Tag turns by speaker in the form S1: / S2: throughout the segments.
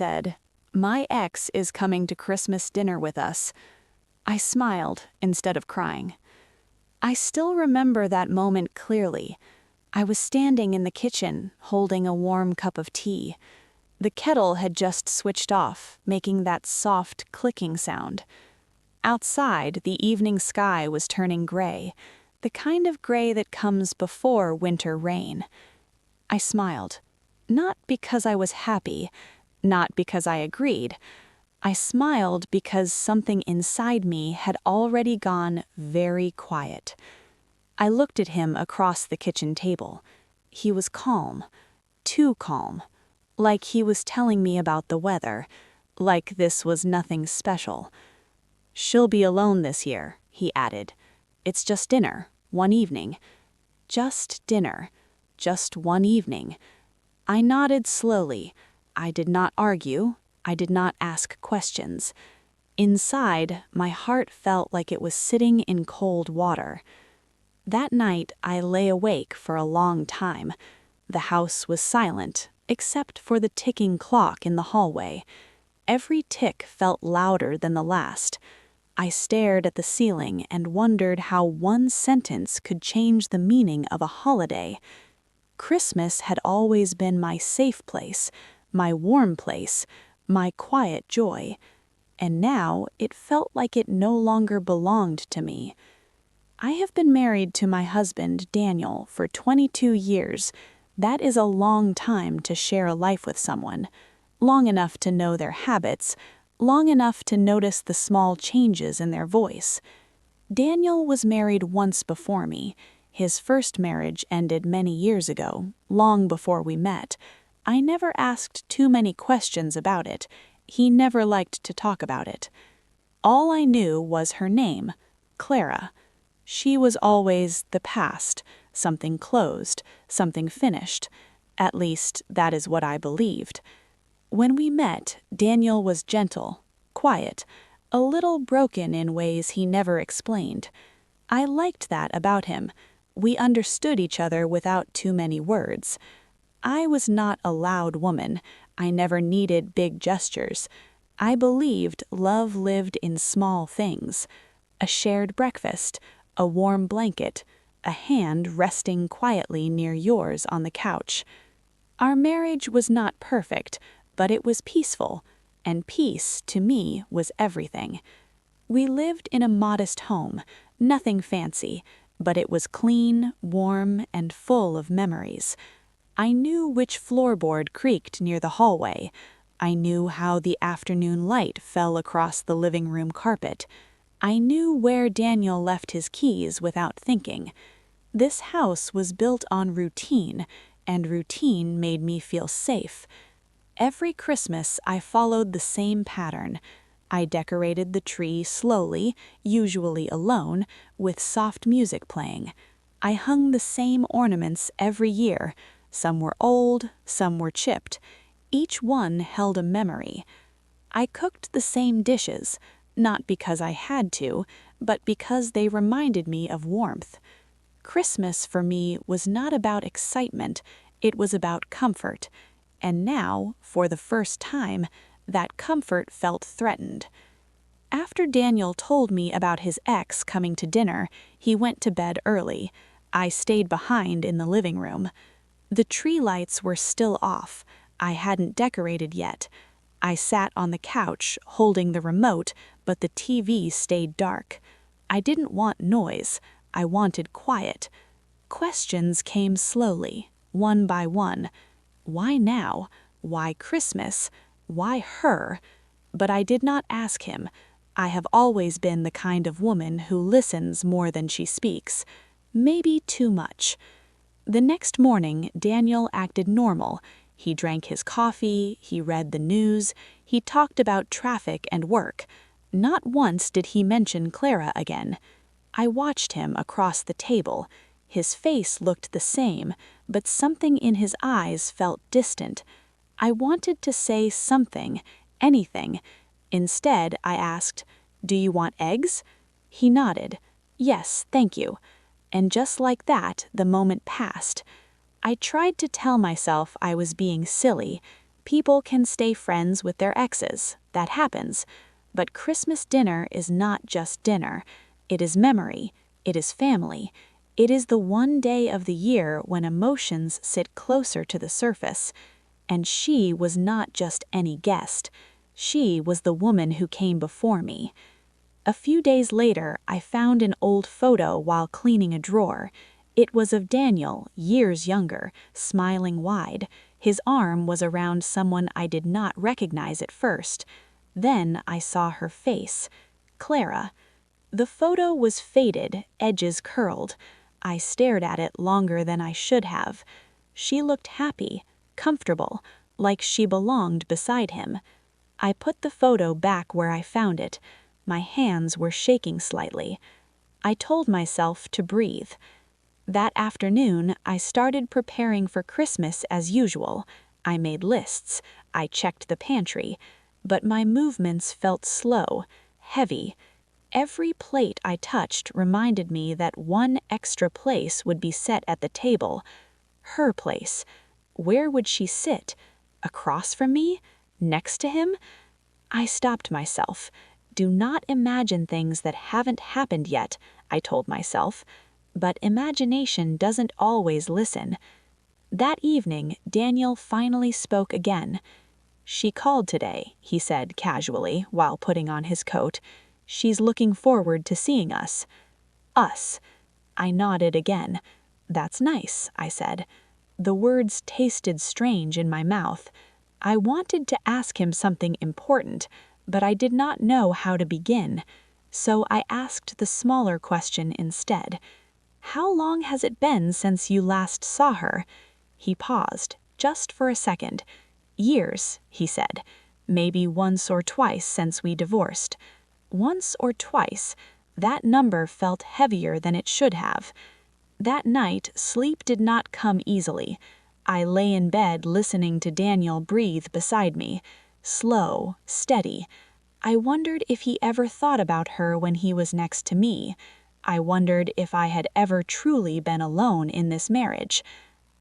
S1: said, "My ex is coming to Christmas dinner with us." I smiled instead of crying. I still remember that moment clearly. I was standing in the kitchen, holding a warm cup of tea. The kettle had just switched off, making that soft clicking sound. Outside, the evening sky was turning gray, the kind of gray that comes before winter rain. I smiled, not because I was happy, not because I agreed. I smiled because something inside me had already gone very quiet. I looked at him across the kitchen table. He was calm, too calm, like he was telling me about the weather, like this was nothing special. "She'll be alone this year," he added. "It's just dinner, one evening." Just dinner, just one evening. I nodded slowly. I did not argue. I did not ask questions. Inside, my heart felt like it was sitting in cold water. That night, I lay awake for a long time. The house was silent, except for the ticking clock in the hallway. Every tick felt louder than the last. I stared at the ceiling and wondered how one sentence could change the meaning of a holiday. Christmas had always been my safe place, my warm place, my quiet joy, and now it felt like it no longer belonged to me. I have been married to my husband, Daniel, for 22 years. That is a long time to share a life with someone, long enough to know their habits, long enough to notice the small changes in their voice. Daniel was married once before me. His first marriage ended many years ago, long before we met. I never asked too many questions about it. He never liked to talk about it. All I knew was her name, Clara. She was always the past, something closed, something finished. At least, that is what I believed. When we met, Daniel was gentle, quiet, a little broken in ways he never explained. I liked that about him. We understood each other without too many words. I was not a loud woman. I never needed big gestures. I believed love lived in small things. A shared breakfast, a warm blanket, a hand resting quietly near yours on the couch. Our marriage was not perfect, but it was peaceful, and peace, to me, was everything. We lived in a modest home, nothing fancy, but it was clean, warm, and full of memories. I knew which floorboard creaked near the hallway. I knew how the afternoon light fell across the living room carpet. I knew where Daniel left his keys without thinking. This house was built on routine, and routine made me feel safe. Every Christmas, I followed the same pattern. I decorated the tree slowly, usually alone, with soft music playing. I hung the same ornaments every year. Some were old, some were chipped. Each one held a memory. I cooked the same dishes, not because I had to, but because they reminded me of warmth. Christmas for me was not about excitement, it was about comfort. And now, for the first time, that comfort felt threatened. After Daniel told me about his ex coming to dinner, he went to bed early. I stayed behind in the living room. The tree lights were still off. I hadn't decorated yet. I sat on the couch, holding the remote, but the TV stayed dark. I didn't want noise. I wanted quiet. Questions came slowly, one by one. Why now? Why Christmas? Why her? But I did not ask him. I have always been the kind of woman who listens more than she speaks. Maybe too much. The next morning, Daniel acted normal. He drank his coffee, he read the news, he talked about traffic and work. Not once did he mention Clara again. I watched him across the table. His face looked the same, but something in his eyes felt distant. I wanted to say something, anything. Instead, I asked, "Do you want eggs?" He nodded. "Yes, thank you." And just like that, the moment passed. I tried to tell myself I was being silly. People can stay friends with their exes. That happens. But Christmas dinner is not just dinner. It is memory. It is family. It is the one day of the year when emotions sit closer to the surface. And she was not just any guest. She was the woman who came before me. A few days later, I found an old photo while cleaning a drawer. It was of Daniel, years younger, smiling wide. His arm was around someone I did not recognize at first. Then I saw her face. Clara. The photo was faded, edges curled. I stared at it longer than I should have. She looked happy, comfortable, like she belonged beside him. I put the photo back where I found it. My hands were shaking slightly. I told myself to breathe. That afternoon, I started preparing for Christmas as usual. I made lists. I checked the pantry. But my movements felt slow, heavy. Every plate I touched reminded me that one extra place would be set at the table. Her place. Where would she sit? Across from me? Next to him? I stopped myself. Do not imagine things that haven't happened yet, I told myself. But imagination doesn't always listen. That evening, Daniel finally spoke again. She called today, he said casually while putting on his coat. She's looking forward to seeing us. Us. I nodded again. That's nice, I said. The words tasted strange in my mouth. I wanted to ask him something important, but I did not know how to begin. So I asked the smaller question instead. How long has it been since you last saw her? He paused, just for a second. Years, he said. Maybe once or twice since we divorced. Once or twice. That number felt heavier than it should have. That night, sleep did not come easily. I lay in bed listening to Daniel breathe beside me. Slow, steady. I wondered if he ever thought about her when he was next to me. I wondered if I had ever truly been alone in this marriage.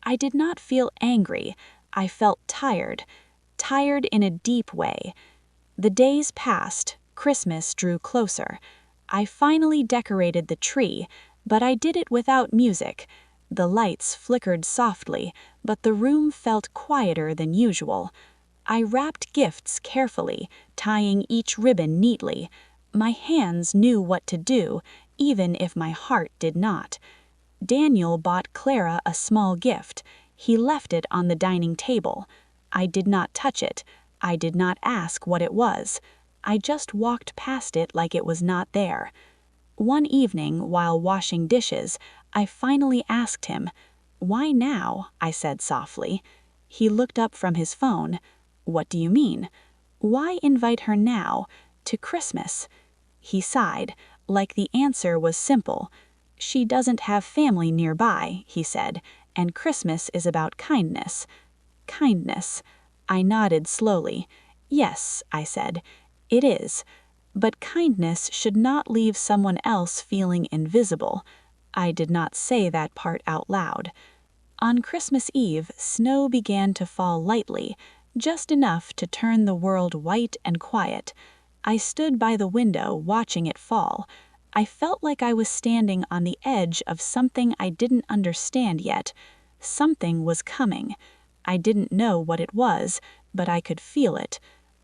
S1: I did not feel angry. I felt tired. Tired in a deep way. The days passed. Christmas drew closer. I finally decorated the tree, but I did it without music. The lights flickered softly, but the room felt quieter than usual. I wrapped gifts carefully, tying each ribbon neatly. My hands knew what to do, even if my heart did not. Daniel bought Clara a small gift. He left it on the dining table. I did not touch it. I did not ask what it was. I just walked past it like it was not there. One evening, while washing dishes, I finally asked him. "Why now?" I said softly. He looked up from his phone. "What do you mean? Why invite her now? To Christmas?" He sighed, like the answer was simple. "She doesn't have family nearby," he said, "and Christmas is about kindness." Kindness. I nodded slowly. "Yes," I said, "it is. But kindness should not leave someone else feeling invisible." I did not say that part out loud. On Christmas Eve, snow began to fall lightly, just enough to turn the world white and quiet. I stood by the window watching it fall. I felt like I was standing on the edge of something I didn't understand yet. Something was coming. I didn't know what it was, but I could feel it,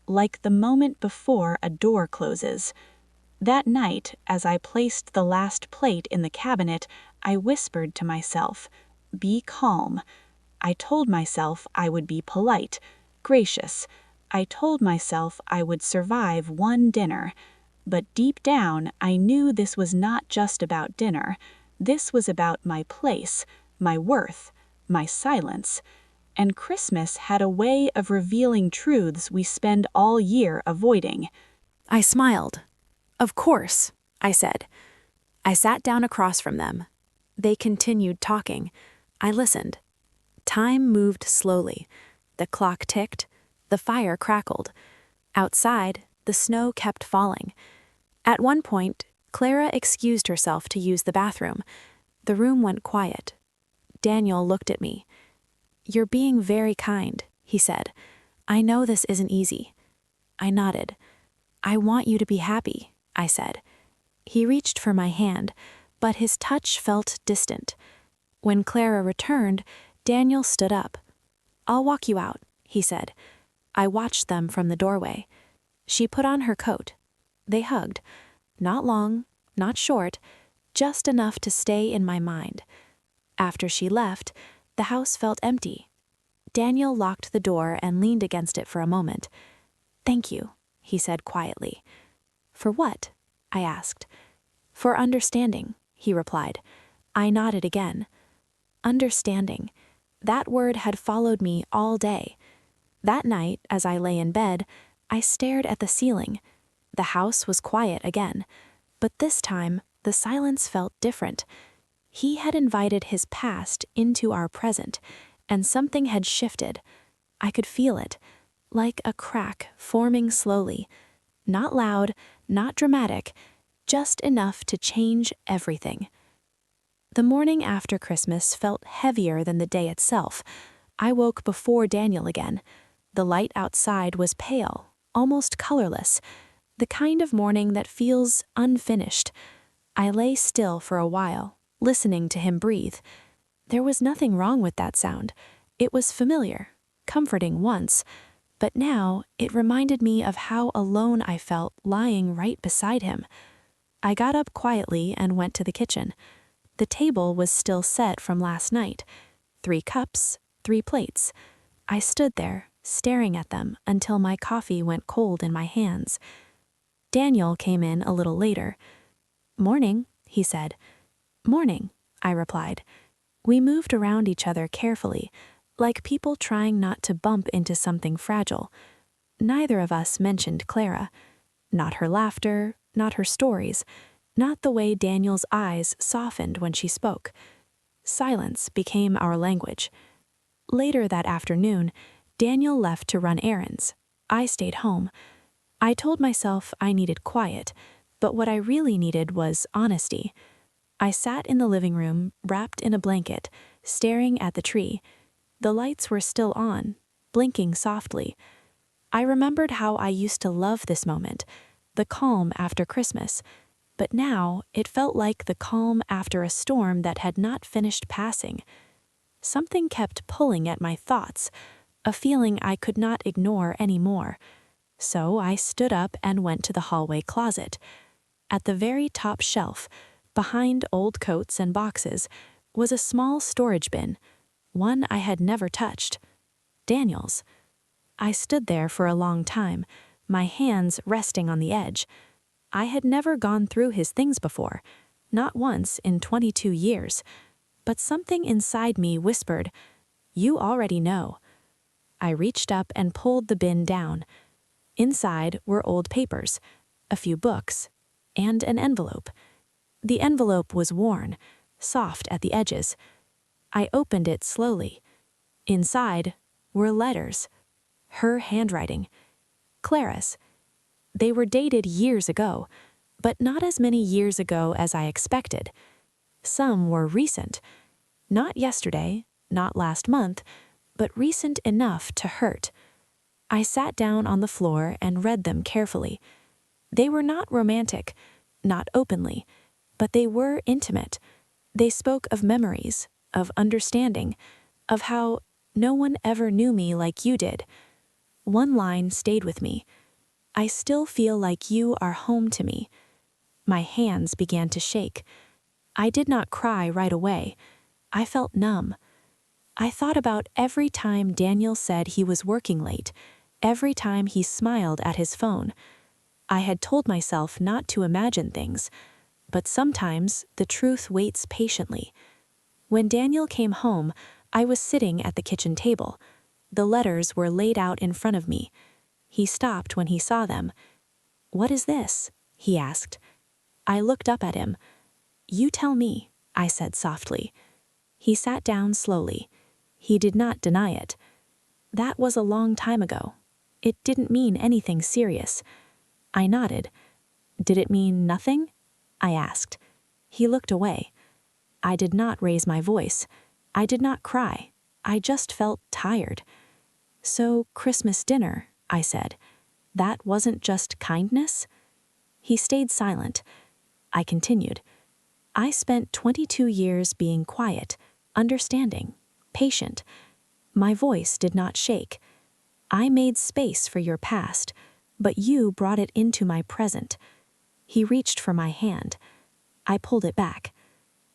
S1: like the moment before a door closes. That night, as I placed the last plate in the cabinet, I whispered to myself, "Be calm." I told myself I would be polite, gracious. I told myself I would survive one dinner. But deep down, I knew this was not just about dinner. This was about my place, my worth, my silence. And Christmas had a way of revealing truths we spend all year avoiding. I smiled. "Of course," I said. I sat down across from them. They continued talking. I listened. Time moved slowly. The clock ticked. The fire crackled. Outside, the snow kept falling. At one point, Clara excused herself to use the bathroom. The room went quiet. Daniel looked at me. "You're being very kind," he said. I know this isn't easy. I nodded. I want you to be happy, I said. He reached for my hand, but his touch felt distant. When Clara returned, Daniel stood up. I'll walk you out, he said. I watched them from the doorway. She put on her coat. They hugged. Not long, not short, just enough to stay in my mind. After she left, the house felt empty. Daniel locked the door and leaned against it for a moment. Thank you, he said quietly. For what? I asked. For understanding, he replied. I nodded again. Understanding. That word had followed me all day. That night, as I lay in bed, I stared at the ceiling. The house was quiet again, but this time the silence felt different. He had invited his past into our present, and something had shifted. I could feel it, like a crack forming slowly. Not loud, not dramatic, just enough to change everything. The morning after Christmas felt heavier than the day itself. I woke before Daniel again. The light outside was pale, almost colorless, the kind of morning that feels unfinished. I lay still for a while, listening to him breathe. There was nothing wrong with that sound. It was familiar, comforting once, but now it reminded me of how alone I felt lying right beside him. I got up quietly and went to the kitchen. The table was still set from last night. 3 cups, 3 plates. I stood there, staring at them until my coffee went cold in my hands. Daniel came in a little later. Morning, he said. Morning, I replied. We moved around each other carefully, like people trying not to bump into something fragile. Neither of us mentioned Clara. Not her laughter, not her stories, not the way Daniel's eyes softened when she spoke. Silence became our language. Later that afternoon, Daniel left to run errands. I stayed home. I told myself I needed quiet, but what I really needed was honesty. I sat in the living room, wrapped in a blanket, staring at the tree. The lights were still on, blinking softly. I remembered how I used to love this moment, the calm after Christmas, but now it felt like the calm after a storm that had not finished passing. Something kept pulling at my thoughts, a feeling I could not ignore anymore. So I stood up and went to the hallway closet. At the very top shelf, behind old coats and boxes, was a small storage bin, one I had never touched. Daniel's. I stood there for a long time, my hands resting on the edge. I had never gone through his things before, not once in 22 years. But something inside me whispered, "You already know." I reached up and pulled the bin down. Inside were old papers, a few books, and an envelope. The envelope was worn, soft at the edges. I opened it slowly. Inside were letters. Her handwriting. Clara's. They were dated years ago, but not as many years ago as I expected. Some were recent. Not yesterday, not last month, but recent enough to hurt. I sat down on the floor and read them carefully. They were not romantic, not openly, but they were intimate. They spoke of memories, of understanding, of how no one ever knew me like you did. One line stayed with me. I still feel like you are home to me. My hands began to shake. I did not cry right away. I felt numb. I thought about every time Daniel said he was working late, every time he smiled at his phone. I had told myself not to imagine things, but sometimes the truth waits patiently. When Daniel came home, I was sitting at the kitchen table. The letters were laid out in front of me. He stopped when he saw them. "What is this?" he asked. I looked up at him. "You tell me," I said softly. He sat down slowly. He did not deny it. That was a long time ago. It didn't mean anything serious. I nodded. "Did it mean nothing?" I asked. He looked away. I did not raise my voice. I did not cry. I just felt tired. "So, Christmas dinner," I said. "That wasn't just kindness?" He stayed silent. I continued. "I spent 22 years being quiet, understanding, patient. My voice did not shake. I made space for your past, but you brought it into my present." He reached for my hand. I pulled it back.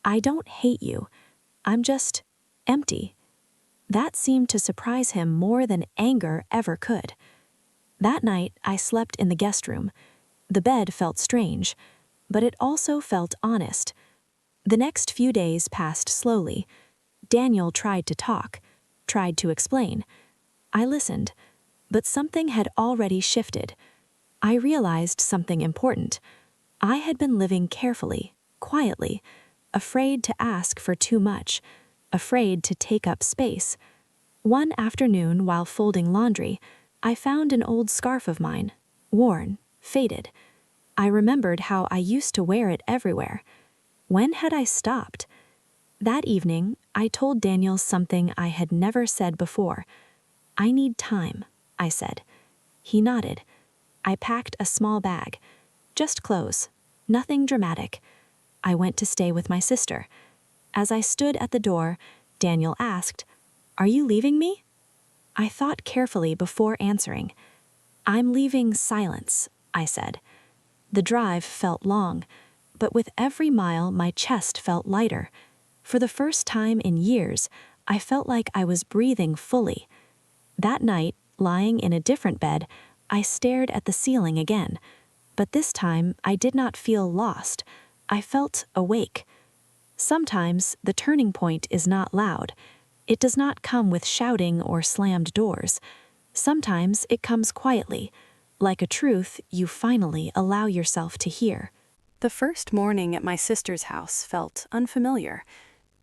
S1: "I don't hate you. I'm just empty." That seemed to surprise him more than anger ever could. That night, I slept in the guest room. The bed felt strange, but it also felt honest. The next few days passed slowly. Daniel tried to talk, tried to explain. I listened, but something had already shifted. I realized something important. I had been living carefully, quietly, afraid to ask for too much, afraid to take up space. One afternoon, while folding laundry, I found an old scarf of mine, worn, faded. I remembered how I used to wear it everywhere. When had I stopped? That evening, I told Daniel something I had never said before. "I need time," I said. He nodded. I packed a small bag. Just clothes. Nothing dramatic. I went to stay with my sister. As I stood at the door, Daniel asked, "Are you leaving me?" I thought carefully before answering. "I'm leaving silence," I said. The drive felt long, but with every mile my chest felt lighter. For the first time in years, I felt like I was breathing fully. That night, lying in a different bed, I stared at the ceiling again. But this time, I did not feel lost. I felt awake. Sometimes the turning point is not loud. It does not come with shouting or slammed doors. Sometimes it comes quietly, like a truth you finally allow yourself to hear. The first morning at my sister's house felt unfamiliar.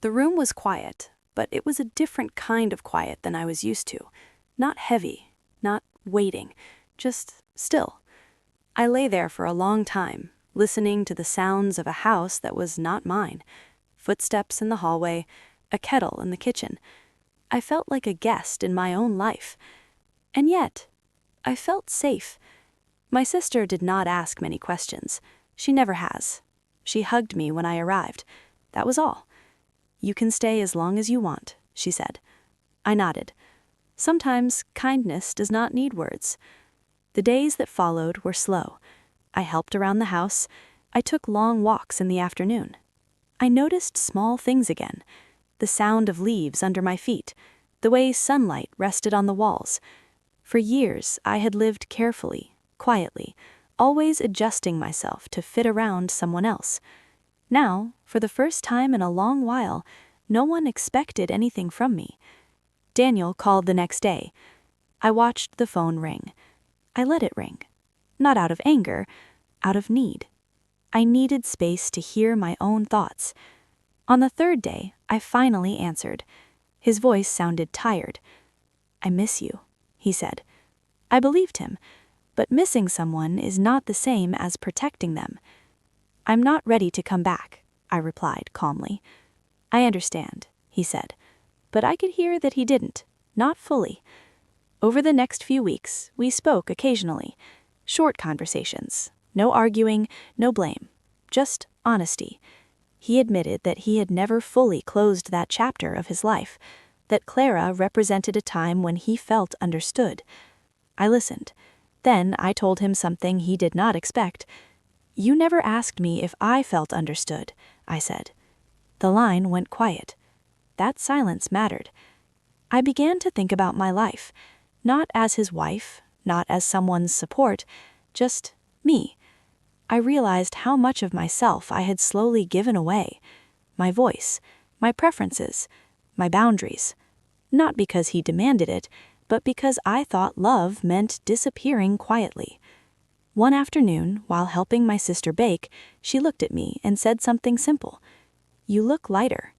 S1: The room was quiet, but it was a different kind of quiet than I was used to. Not heavy, not waiting, just still. I lay there for a long time, listening to the sounds of a house that was not mine. Footsteps in the hallway, a kettle in the kitchen. I felt like a guest in my own life. And yet, I felt safe. My sister did not ask many questions. She never has. She hugged me when I arrived. That was all. "You can stay as long as you want," she said. I nodded. Sometimes kindness does not need words. The days that followed were slow. I helped around the house. I took long walks in the afternoon. I noticed small things again. The sound of leaves under my feet, the way sunlight rested on the walls. For years, I had lived carefully, quietly, always adjusting myself to fit around someone else. Now, for the first time in a long while, no one expected anything from me. Daniel called the next day. I watched the phone ring. I let it ring. Not out of anger, out of need. I needed space to hear my own thoughts. On the third day, I finally answered. His voice sounded tired. "I miss you," he said. I believed him, but missing someone is not the same as protecting them. "I'm not ready to come back," I replied calmly. "I understand," he said, but I could hear that he didn't, not fully. Over the next few weeks, we spoke occasionally. Short conversations. No arguing, no blame. Just honesty. He admitted that he had never fully closed that chapter of his life, that Clara represented a time when he felt understood. I listened. Then I told him something he did not expect. "You never asked me if I felt understood," I said. The line went quiet. That silence mattered. I began to think about my life, not as his wife, not as someone's support, just me. I realized how much of myself I had slowly given away. My voice, my preferences, my boundaries. Not because he demanded it, but because I thought love meant disappearing quietly. One afternoon, while helping my sister bake, she looked at me and said something simple. "You look lighter."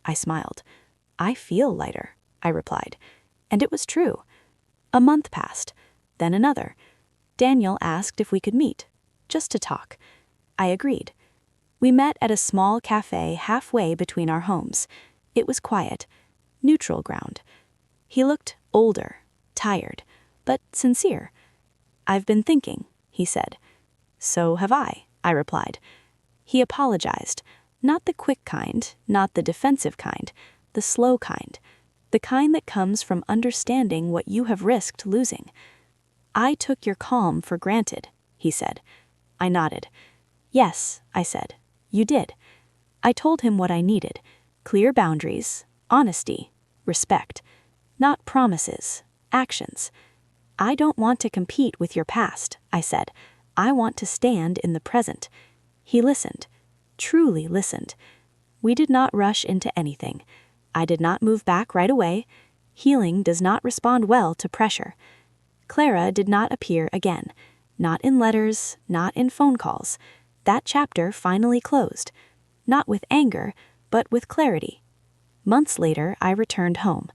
S1: I smiled. "I feel lighter," I replied. And it was true. A month passed, then another. Daniel asked if we could meet, just to talk. I agreed. We met at a small cafe halfway between our homes. It was quiet, neutral ground. He looked older, tired, but sincere. "I've been thinking," he said. "So have I replied. He apologized, not the quick kind, not the defensive kind, the slow kind, the kind that comes from understanding what you have risked losing. "I took your calm for granted," he said. I nodded. "Yes," I said, "you did." I told him what I needed: clear boundaries, honesty, respect. Not promises, actions. "I don't want to compete with your past," I said. "I want to stand in the present." He listened, truly listened. We did not rush into anything. I did not move back right away. Healing does not respond well to pressure. Clara did not appear again. Not in letters, not in phone calls. That chapter finally closed. Not with anger, but with clarity. Months later, I returned home.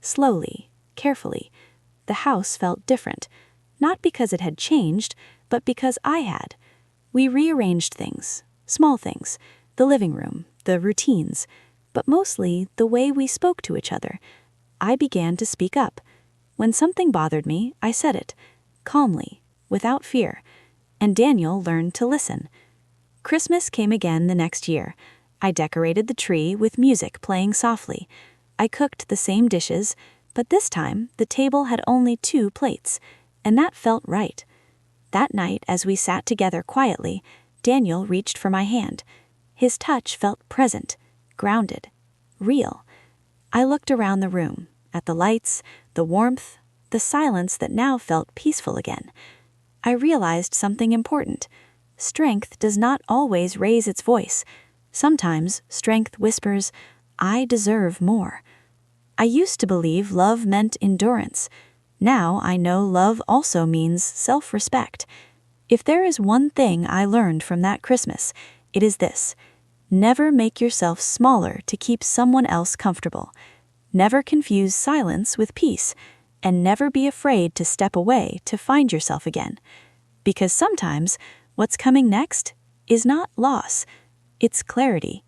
S1: Slowly, carefully. The house felt different. Not because it had changed, but because I had. We rearranged things, small things, the living room, the routines, but mostly the way we spoke to each other. I began to speak up. When something bothered me, I said it, calmly, without fear, and Daniel learned to listen. Christmas came again the next year. I decorated the tree with music playing softly. I cooked the same dishes, but this time the table had only 2 plates, and that felt right. That night, as we sat together quietly, Daniel reached for my hand. His touch felt present, grounded, real. I looked around the room, at the lights, the warmth, the silence that now felt peaceful again. I realized something important. Strength does not always raise its voice. Sometimes strength whispers, "I deserve more." I used to believe love meant endurance. Now I know love also means self-respect. If there is one thing I learned from that Christmas, it is this: never make yourself smaller to keep someone else comfortable. Never confuse silence with peace, and never be afraid to step away to find yourself again. Because sometimes what's coming next is not loss, it's clarity.